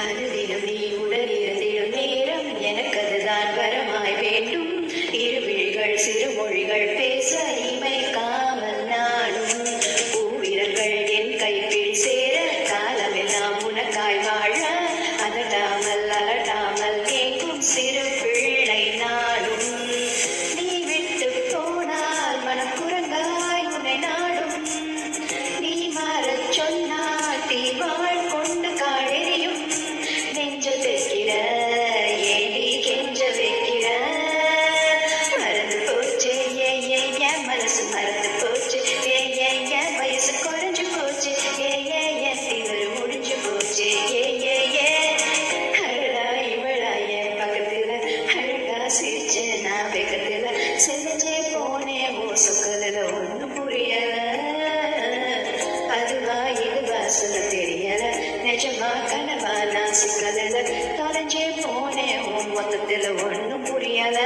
அனுதினம் நீ உடனிருந்திடும் நேரம் எனக்கு அதுதான் வரமாய் வேண்டும். இருவிழிகள் சிறுமொழிகள் பேச இமைக்காமல் நாடும் பூவிரங்கள் என் கைப்பிடி சேர காலமெல்லாம் உனக்காய் வாழ அதட்டாமல் அலட்டாமல் கேட்கும் சிறு பிள்ளை நாடும். நீ விட்டு போனால் மனம் குரங்காய் உன்னை நாடும். நீ மாறச் சொன்னால் தீவாள் கொண்டு காடெறியும். நெஞ்சல் தைக்கிற ஏண்டி கெஞ்ச வைக்கிற மறந்து போச்சு என் மனசு மறந்து போச்சு என் வயசு குறைஞ்சு போச்சு என் திமிரு முடிஞ்சு போச்சு அழகா இவளா என் பக்கத்துல அழகா சிரிச்ச நான் வேகத்துல செஞ்சே போனேன் ஓ சொக்கதுல ஒன்னும் புரியல. அதுவா இதுவா சொல்ல தெரியல நிஜமா கனவா நான் சிக்கல தொலைஞ்சே போனேன் உன் மொத்தத்துல ஒன்னும் புரியல.